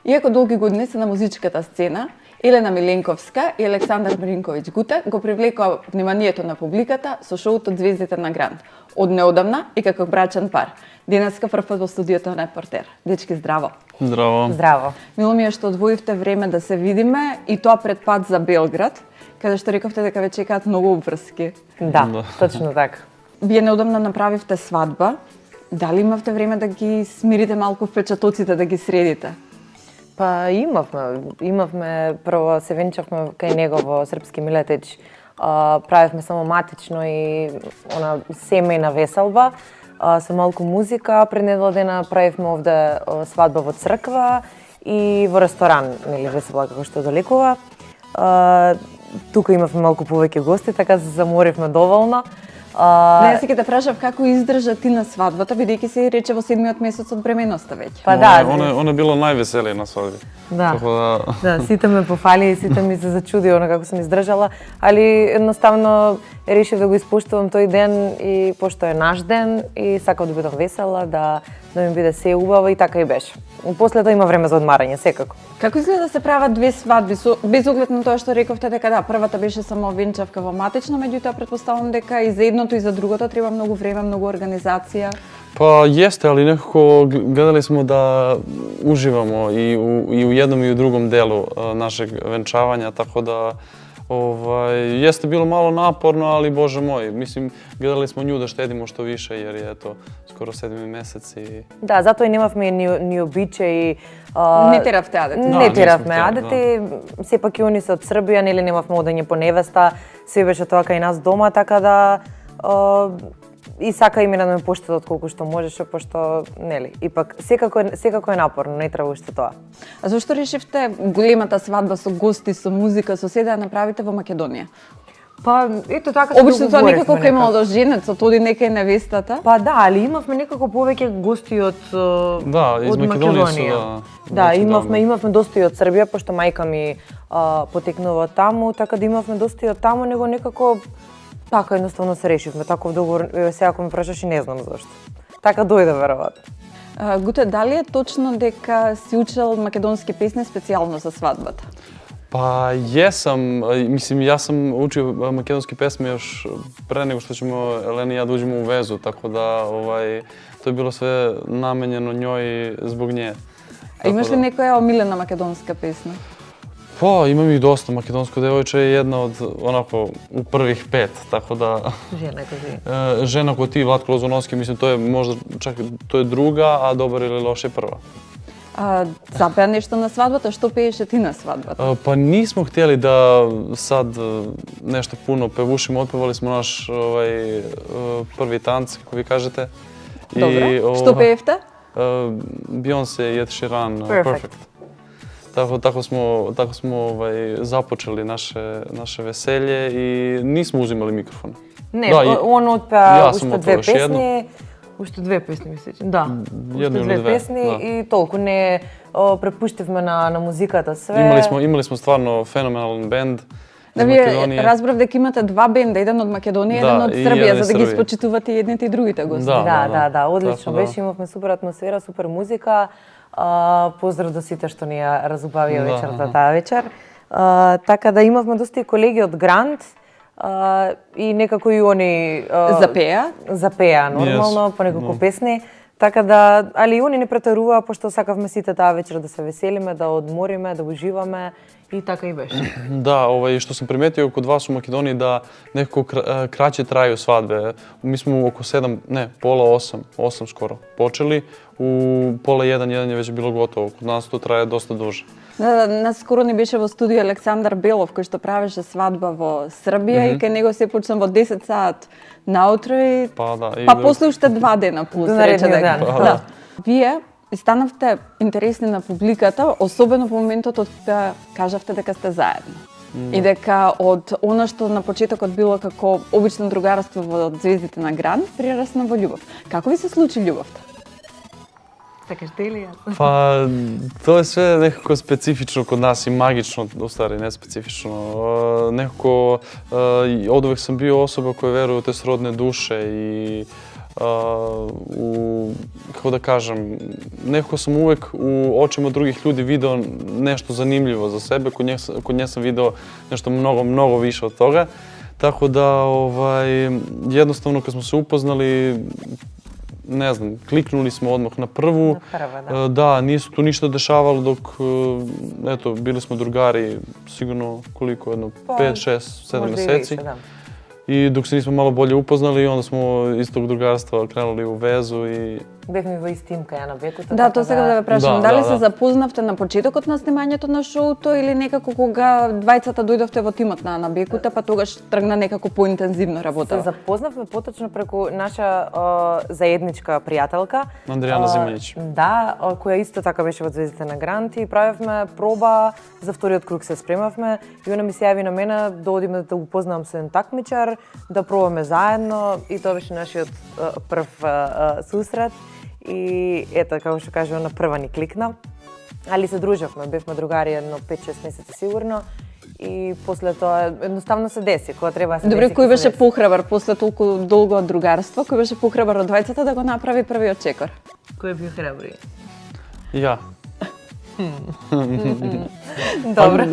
Иако долги години се на музичката сцена, Елена Миленковска и Александар Бринковиќ Гуте го привлекоа вниманието на публиката со шоуто Звездите на Гранд. Од неодамна и како брачен пар. Денеска прв пат во студиото на Репортер. Дечки, здраво! Здраво! Здраво! Мило ми е што одвоивте време да се видиме и тоа пред пат за Белград, каде што рековте дека ве чекаат многу обврски. Да, точно така. Вие неодамна направивте свадба. Дали имавте време да ги смирите малку впечатоците, да ги средите? Па имавме прво се венчавме кај него во Српски Милетич. Правевме само матично и она семејна веселба со малку музика. Пред недела дена правевме овде свадба во црква и во ресторан, нели, веселба како што долекува. Тука имавме малку повеќе гости, така се заморивме доволно. Не, сега те прашав како издржа ти на свадбата, бидејќи се рече во 7-миот месец од бременоста веќе. Па да, Она било највеселие на свадби. Да. Така да. Да, сите ме пофали, сите ми се зачуди она како сум издржала, али едноставно решив да го испоштувам тој ден и пошто е наш ден и сакав да бидам весела, да ми биде се убаво и така и беше. После тоа има време за одмарање, секако. Како изгледа да се прават две свадби, без оглед на тоа што рековте дека да, првата беше само венчавка во матична, меѓутоа претпоставувам дека и за едното и за другото треба многу време, многу организација. Па јесте, али некако гледали смо да уживамо и у едном и у другом делу нашег венчавања, така да јесте било мало напорно, али боже мој, мислим, гледали смо нju да штедимо што више, jer je ето скоро 7 месец и... Да, затоа и немавме ни обичаи. Не теравте адете. Не теравме адете, сепак и они се од Србија, нели немавме одење по невеста, се беше тоа кај нас дома, така да и сака и минавме поштедо отколку што можеше, пошто нели, ипак секако е напорно, не треба уште тоа. А зашто решивте големата свадба со гости, со музика, со се да ја направите во Македонија? Па ето така се обично тоа некако кај молодоженецот оди некај невестата. Па да, али имавме некако повеќе гости од из Македонија. Да, имавме доста и од Србија, пошто мајка ми потекнува таму, така да имавме доста и од таму, него некако така едноставно се решивме, таков договор, сега ако ме прашаш и не знам зашто. Така дојде веројатно. Гуте, дали е точно дека си учел македонски песни специјално за свадбата? Па јесам, мислим, јас сам учил македонски песми још пред него што ćemo Елена и ја да уđemo у везу, така да тоа било све наменjeno њој због ње. А имаш ли некоја омилена македонска песна? Па, имам и доста. Македонско девојче е една од онако у првих 5, така да Жена ко ти, Владко Лозановски, мислам тоа е можда чак тоа е друга, а добар или лош е прва. Запеа нешто на свадбата, што пееше ти на свадбата? Па нисмо хтели да сад нешто пуно певушиме, отпевали смо наш први танц, како ви кажете. Добро. Што пеевте? Бионсе и Ед Ширан, Perfect. Тако смо започели наше веселје и нисмо узимали микрофон. Не, он отпеа уште две песни мислам. Да. Уште две песни и толку не препуштивме на музиката све. Имали смо стварно феноменален бенд. Да, вие разбрав дека имате два бенда, еден од Македонија, еден од Србија, за да ги спочитувате и едните и другите гости. Да, одлично беше, имавме супер атмосфера, супер музика. Поздрав до сите што ни ја разубавија вечерта таа вечер. Така да имавме доста и колеги од Гранд и некако и они запеа нормално по неколку песни. Така да, али и они не претеруваа, пошто сакавме сите таа вечер да се веселиме, да одмориме, да уживаме и така и беше. Да, што сум приметио код вас у Македонија да некако краќе трају свадбе. Ми сме око 7, не, пола 8 скоро почели. У пола 1 е веќе било готово. Код нас тоа трае доста дуже. Наскоро ни беше во студио Александар Белов, кој што правеше свадба во Србија и кај него се почна во 10 саат наутро и па после уште 2 дена плюс рече дека. Вие станавте интересни на публиката, особено во моментот од кога кажавте дека сте заедно. И дека од она што на почетокот било како обично другарство во Звездите на Гранд, прерасна во љубов. Како ви се случи љубовта? Сакаш дели ја? Па, тоа е све некако специфично код нас и магично, устари, не специфично. Некако, одувек сам био особа која верува те сродне душе и kako da kažem, nekako sam uvek u očima drugih ljudi video nešto zanimljivo za sebe, kod nje sam video nešto mnogo više od toga. Tako da, jednostavno kad smo se upoznali, ne znam, kliknuli smo odmah na prvu. Na prva, da. Da, nije se tu ništa dešavalo dok, eto, bili smo drugari sigurno koliko, 5, 6, 7 meseci. I dok se nismo malo bolje upoznali, onda smo iz tog drugarstva krenuli u vezu i... Бевме во ист тим кај на Бекута. Да, тоа сега да ве прашам. Дали се запознавте на почетокот на снимањето на шоуто или некако кога двајцата дојдовте во тимот на Бекута, па тогаш тргна некако поинтензивно работа? Се запознавме поточно преку наша заедничка пријателка. Андријана Зимјанич. Да, која исто така беше во Звездите на Грант и правевме проба за вториот круг се спремавме и она ми се јави на мене да одиме да упознавам се еден такмичар, да пробаме заедно и тоа беше нашиот прв сусрет. И ето, како што кажува, на прва ни кликна. Али се дружевме, бевме другари едно 5-6 месеци сигурно. И после тоа едноставно се деси, кога треба да се Добре, деси. кој беше похрабар после толку долго другарство? Кој беше похрабар од двајцата да го направи првиот чекор? Кој е бил храбри? Ja. Добро.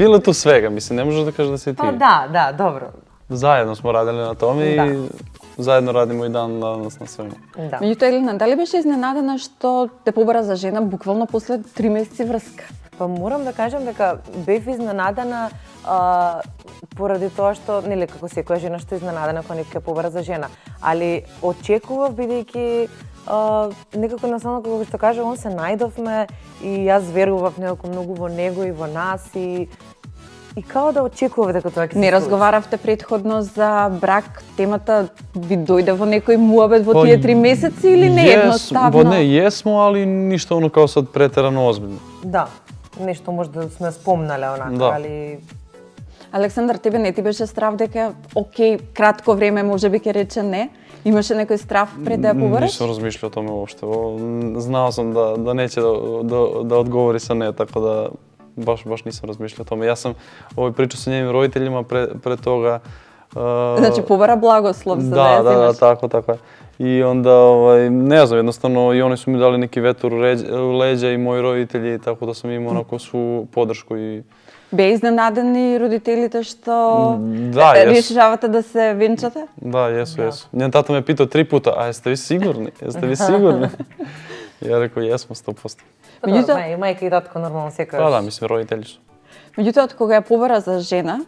Било tu svega, mislim, ne možeš da kažeš da si ti. Па да, добро. Zajedno smo radili na tome i zajedno radimo i dan danas na svemu. Да. Меѓутоа, Елина, дали беше изненадена што те побара за жена буквално после 3 месеци врска? Па морам да кажам дека бев изненадена поради тоа што, нели, како секоја жена што е изненадена кога некој побара за жена, али очекував бидејќи некако насамно како што кажа, он се најдовме и јас верував некако многу во него и во нас и као да очекував дека тоа ќе се Не случи. разговаравте предходно за брак, темата ви дојде во некој муабет во тие 3 месеци или не едноставно? Не, jesmo, ali ništa ono kao sad preterano ozbiljno. Да, нешто може да сме спомнале онака, Да. али Александар, тебе не ти беше страв дека, окей, кратко време може би ќе рече не? Имаше некој страв пред да ја побараш? Nisam razmišljao o tome uopšte. Znao sam da neće da odgovori sa ne, tako da baš nisam razmišljao o tome. Ja sam pričao sa njenim roditeljima pre toga. Значи побара благослов за да ја Da, земеш. tako je. I onda, ne znam, jednostavno i oni su mi dali neki vetar u leđa i moji roditelji, tako da sam imao onako svu podršku i... Бе изненадени родителите што Да, решавате да се венчате? Da, jesu. Njen tata me pitao 3 puta, a jeste vi sigurni? Ja rekao, jesmo 100%. Меѓутоа, мајка и татко нормално секојаш. Pa da, mislim, roditelji su. Меѓутоа, од кога ја побара за жена,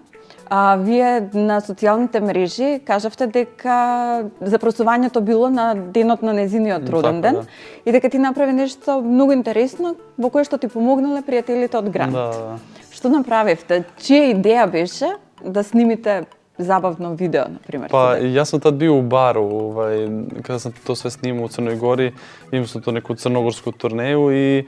вие на социјалните мрежи кажавте дека запросувањето било на денот на незиниот роден ден и дека ти направи нешто многу интересно во кое што ти помогнале пријателите од Грант. Da. Што направивте? Чија идеја беше да снимите забавно видео, например? Pa ja sam tad bio u baru, kada sam to sve snimao u Crnoj Gori, imao sam to neku crnogorsku turneju i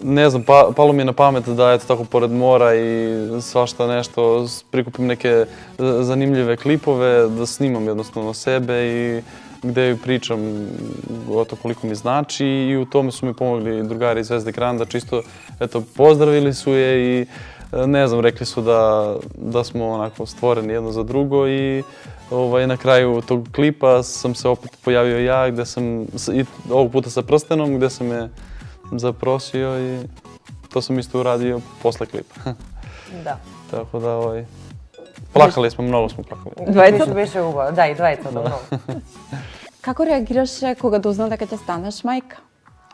ne znam, palo mi je na pamet da eto tako pored mora i svašta nešto, prikupim neke zanimljive klipove, da snimam jednostavno sebe i gde pričam o to koliko mi znači i u tome su mi pomogli drugari iz Zvezde Granda, čisto eto pozdravili su je i ne znam, rekli su da smo onako stvoreni jedno za drugo i na kraju tog klipa sam se opet pojavio ja, gde sam, i ovog puta sa prstenom, gde sam je zaprosio i to sam isto uradio posle klipa. Da. Tako da, plakali smo, mnogo smo plakali. Двајцата? Беше убаво, да, и двајцата многу. Како реагираше кога дозна дека ќе станеш мајка?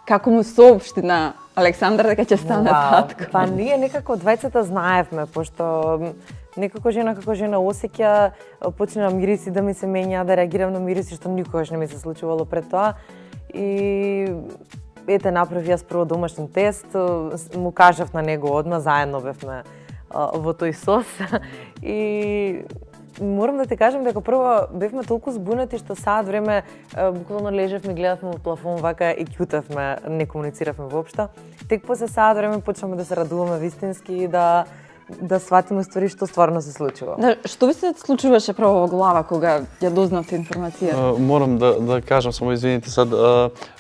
Како му соопшти на Александар дека ќе стане татко? Па ние некако двајцата знаевме, пошто некако жена како жена осеќа, почна мириси да ми се менја, да реагирам на мириси, што никогаш не ми се случувало пред тоа. И ете, направи јас прво домашен тест, му кажав на него одма, заедно бевме во тој сос. И морам да ти кажам дека прво бевме толку збунати што саат време буквално лежевме, гледавме во плафон вака и ќутевме, не комунициравме воопшто. Тек после саат време почнаме да се радуваме вистински и да сватиме ствари што стварно се случува. Да, што ви се случуваше прво во глава кога ја дознавте информација? Moram da kažem, samo izvinite sad,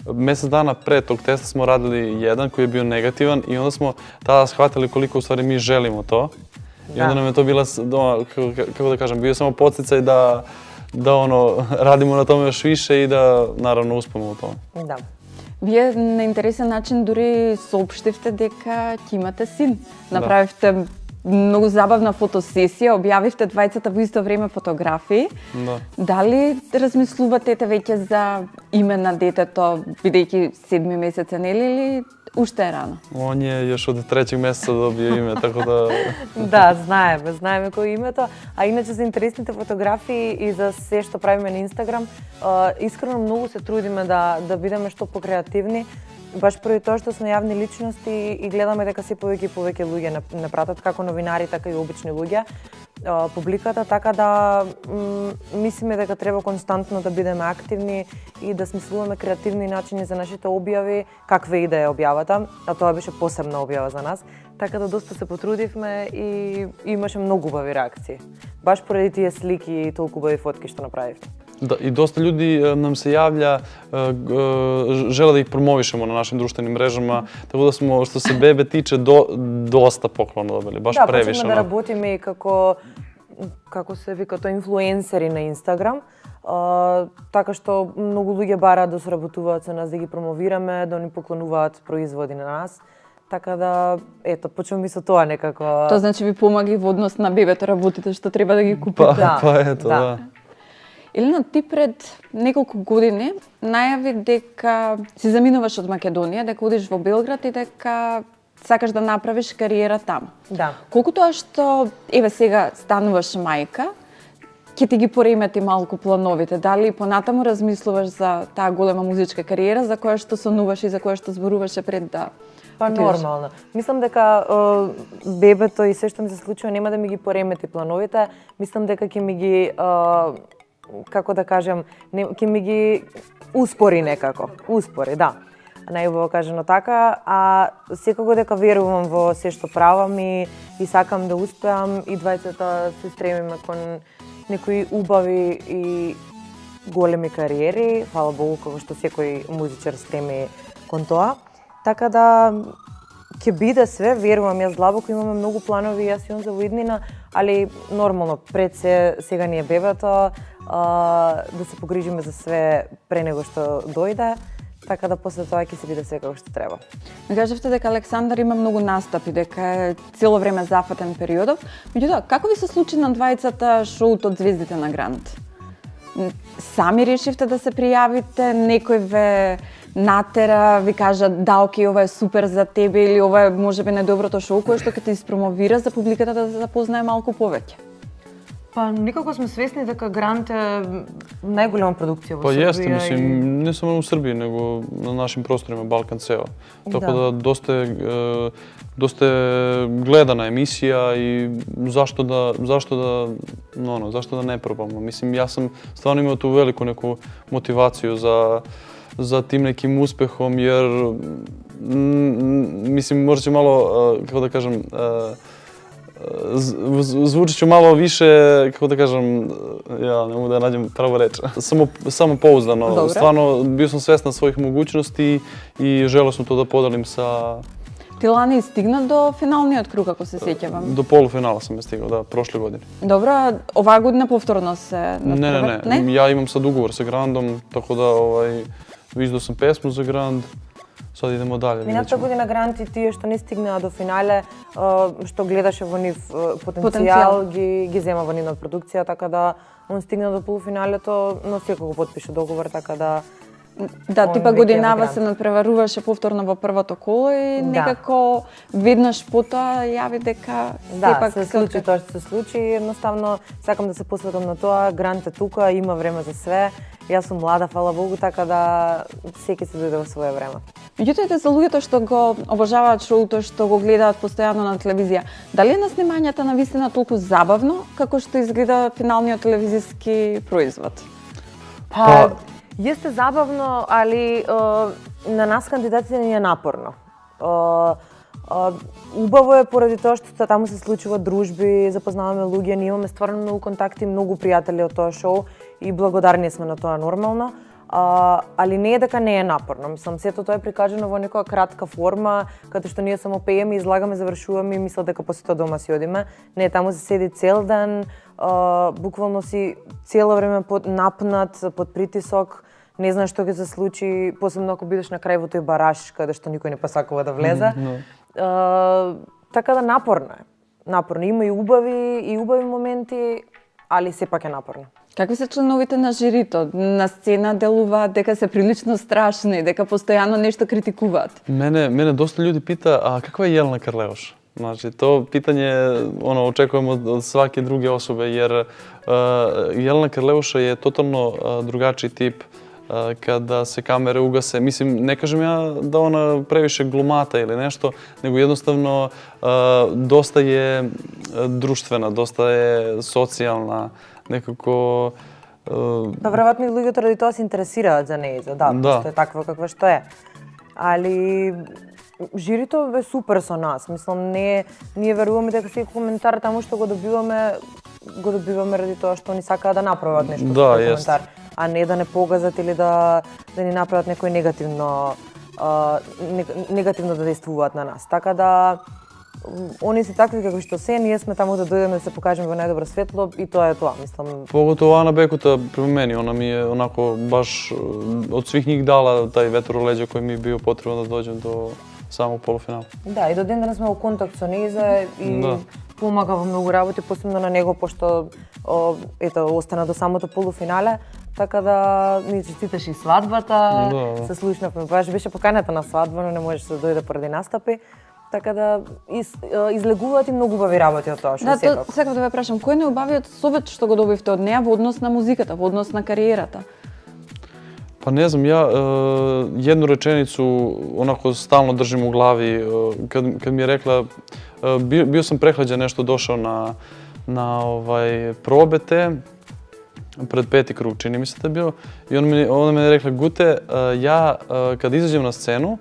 mesec dana pre tog testa smo radili jedan koji je bio negativan i onda smo tada shvatili koliko u stvari mi želimo to. I onda nam je to bila, kako da kažem, bio samo podsticaj радимо на томе još više и да наравно успеме у томе. Да. Вие на интересен начин дури соопштивте дека ќе имате син. Направивте многу забавна фотосесија, објавивте двајцата во исто време фотографии. Да. Дали размислувате веќе за име на детето, бидејќи 7 месец е, нели, или уште е рано? Он е još од 3 месеца добија име, така да... Да, знаеме кој е името. А иначе за интересните фотографии и за се што правиме на Инстаграм, искрено многу се трудиме да бидеме што покреативни. Баш поради тоа што сме јавни личности и гледаме дека се повеќе и повеќе луѓе не пратат, како новинари, така и обични луѓе, публиката, така да мислиме дека треба константно да бидеме активни и да смислуваме креативни начини за нашите објави, каква и да е објавата, а тоа беше посебна објава за нас, така да доста се потрудивме и имаше многу убави реакции. Баш поради тие слики и толку убави фотки што направивме. Да, и доста луѓе нам се јавља, желе да их промовишемо на нашим друштвеним мрежама, така да смо, што се бебе тиче, доста поклона добили, баш превише. Да, почнеме да работиме и како се вика тоа, инфлуенсери на Инстаграм, така што многу луѓе бараат да соработуваат со нас, да ги промовираме, да ни поклонуваат производи на нас. Така да, ето, почнеме и со тоа некако. Тоа значи ви помага и во однос на бебето, работите што треба да ги купите. Ето, да. Елена, ти пред неколку години најави дека си заминуваш од Македонија, дека одиш во Белград и дека сакаш да направиш кариера таму. Да. Колку тоа што, еве сега стануваш мајка, ќе ти ги поремети малку плановите? Дали понатаму размислуваш за таа голема музичка кариера за која што сонуваш и за која што зборуваше пред да... Па нормално. Мислам дека бебето и се што ми се случува нема да ми ги поремети плановите. Мислам дека ќе ми ги како да кажем, ќе ми ги успори некако. Успори, да. Најубаво кажано така, а секако дека верувам во се што правам и сакам да успеам и двајцата се стремиме кон некои убави и големи кариери, фала Богу, како што секој музичар стреми кон тоа. Така да ќе биде све, верувам јас длабоко, имаме многу планови јас и он за воиднина, али нормално пред сега ни е бебето, да се погрижиме за све пред него што дојде, така да после тоа ќе се биде све како што треба. Ме кажавте дека Александар има многу настапи, дека е цело време зафатен периодов. Меѓутоа, како ви се случи на двајцата шоуто од Звездите на Грант? Сами решивте да се пријавите, некој ве натера, ви кажа да, окей, ова е супер за тебе или ова е можеби најдоброто шоу кое што ќе ти испромовира за публиката да запознае малку повеќе? Па некако сме свесни дека Грант е најголема продукција во Србија. Па јесте, мислим, не само во Србија, него на нашим просторима, Балкан цела. Така да доста гледана емисија и зашто да не пробаме. Мислим, јас сам стварно имал ту велику неку мотивацију за тим неким успехом, јер мислим, можеќе мало, како да кажам, звучиќу мало више, како да кажам, ја не могу да наđem право реч. Само поуздано. Стварно бил сум свесна својих могуćности и желел сум тоа да поделим са... Ти лани стигна до финалниот круг, ако се сеќавам? До полуфинала сум стигнал, да, прошли години. Добро, оваа година повторно се Не. Ја имам сад уговор со Грандом, така да издал сум песму за Гранд. Сад идемо дале. Минатата година Грант и тие што не стигнаа до финале, што гледаше во нив потенцијал, ги зема во нивна продукција, така да он стигна до полуфиналето, но секако потпише договор, така да... Да, типа годинава се надпреваруваше повторно во првото коло и некако веднаш потоа јави дека сепак се случи тоа што се случи, едноставно сакам да се посветам на тоа, Грант е тука, има време за све. Јас сум млада, фала Богу, така да секи се дојде во свое време. Меѓутоа, за луѓето што го обожаваат шоуто, што го гледаат постојано на телевизија, дали е на снимањата на вистина толку забавно како што изгледа финалниот телевизиски производ? Па, јесте забавно, али на нас кандидатите ни е напорно. Убаво е поради тоа што таму се случуваат дружби, запознаваме луѓе, ние имаме стварно многу контакти, многу пријатели од тоа шоу и благодарни сме на тоа нормално. али не е дека не е напорно. Мислам, сето тоа е прикажано во некоја кратка форма, каде што ние само пееме, излагаме, завршуваме и мисля дека после тоа дома си одиме. Не, таму се седи цел ден, буквално си цело време напнат, под притисок, не знаеш што ќе се случи, посебно ако бидеш на крај во тој бараш каде што никој не посакува да влезе. Така да напорно е. Напорно, има и убави моменти, али сепак е напорно. Какви се членовите на жирито? На сцена делуваат дека се прилично страшни, дека постојано нешто критикуваат. Мене доста луѓе пита, а каква е Јелена Карлеуш? Значи, тоа питање очекувам од сваки други особи, jer Јелена Карлеуша е тотално другачи тип kada se kamere ugase. Mislim, ne kažem ja da ona previše glumata ili nešto, nego jednostavno dosta je društvena, dosta je socijalna, nekako... Па веројатно и луѓето ради тоа се интересираат за неја, да, што е таква каква што е. Али жирито е супер со нас. Мислам, ние веруваме дека секој коментар таму што го добиваме ради тоа што они сакаат да направат нешто со коментар, а не да не погазат или да ни направат некој негативно да действуваат на нас. Така да они се такви како што се, ние сме таму да дојдеме да се покажеме во најдобро светло и тоа е тоа, мислам. Поготово Ана Бекута према мене, она ми е онако баш од свих njih дала тај ветер у леѓа кој ми био потребно да доđem до самog полуфинала. Да, и до ден денес сме во контакт со Неза и помага во многу работи, посебно на него, пошто остана до самото полуфинале. Така да ни честиташе и свадбата, се слушнавме, баш беше поканата на свадба, но не можеше да дојде поради настапи. Така да излегуваат и многу убави работи од тоа што секако. Да, сакам да ве прашам, кој е најубавиот совет што го добивте од неа во однос на музиката, во однос на кариерата? Па не знам, ја едну реченицу онако стално држим у глави, кад ми е рекла, био сам прехладен нешто дошao на пробете, пред пети круг, чини ми се да био, и она ми е рекла, Гуте, ја кад изаđem на сцену,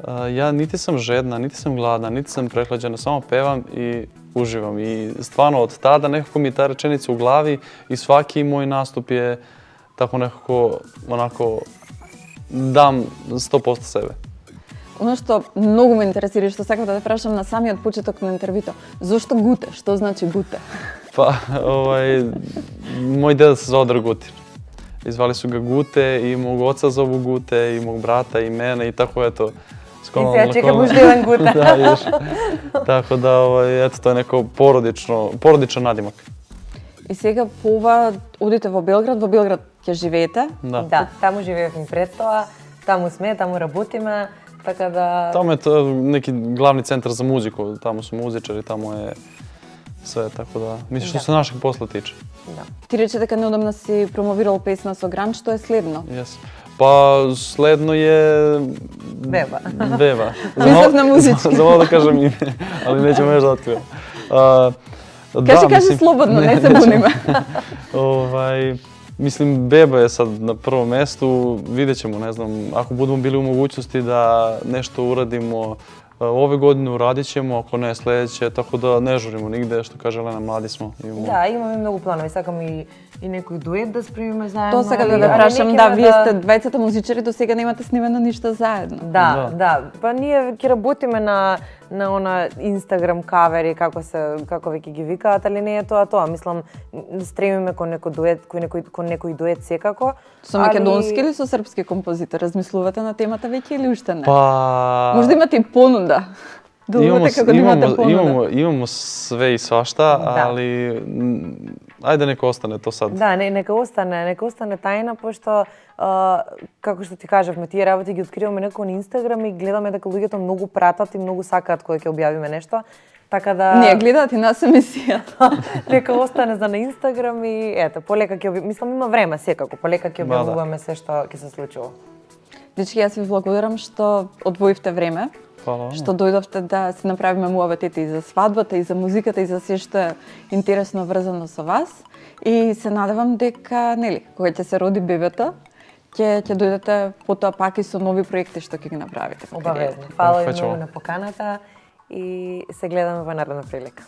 ја нити сам жедна, нити сам гладна, нити сам прехладена, само певам и уживам. И стварно од тада некако ми таа реченица у глави и сваки мој наступ е тако некако онако дам 100% себе. Оно што многу ме интересира и што сакам да те прашам на самиот почеток на интервјуто, зошто Гуте? Што значи Гуте? Па, мој дедо се зове Гутир. Извали су га Гуте и мог оца зову Гуте и мог брата и мене и тако ето. И сега чекам уште еден Гуте. Да, јаш. Тако да, ето тоа е неко породичен надимак. И сега по ова одите во Белград ќе живеете? Да, таму живеевме пред тоа, таму сме, таму работиме, така да... Таму е неки главни центар за музику, таму су музичари, таму е све, така да... Мислиш што се нашeg посла тиче. Да. Ти рече дека неодамна си промовирал песна со Грант, што е следно? Јес. Па следно е... Беба. Беба. Мислев на музички. За мало да кажам име, али неќе можеш да откриам. Кажи слободно, не се буниме. Мислим, Беба е сад на прво место, видеќемо, не знам, ако будемо били у могуćnosti да нешто урадимо ове години, урадit ćemo, ако не следеće, тако да не журимо нигде, што каже Елена, млади смо. Да, имаме многу планови, сакам и некој дует да спремиме заедно. Тоа сакам да ве прашам, да, вие сте двајцата музичари, до сега немате снимено ништо заедно. Да, па ние ќе работиме на она Instagram кавери, како веќе ги викаат, али не е тоа. Мислам, стремиме кон некој дует секако. Со македонски или со српски композитор? Размислувате на темата веќе или уште не? Па... Можда имате и понуда. Имамо све и свашта, али ајде нека остане то сад. Да, нека остане тајна, пошто како што ти кажавме, тие работи ги откриваме некако на Инстаграм и гледаме дека луѓето многу пратат и многу сакаат кога ќе објавиме нешто. Така да... Не, гледаат и нас емисијата. Нека остане за на Инстаграм и ето, полека ќе објавиме. Мислам, има време секако, полека ќе објавуваме се што ќе се случува. Дечки, јас ви благодарам што одвоивте време. Што дојдовте да се направиме муабетите и за свадбата, и за музиката, и за се што е интересно врзано со вас. И се надевам дека, нели, кога ќе се роди бебето, ќе дојдете потоа пак и со нови проекти што ќе ги направите. Обавезно. Фала ви многу на поканата и се гледаме во наредна прилика.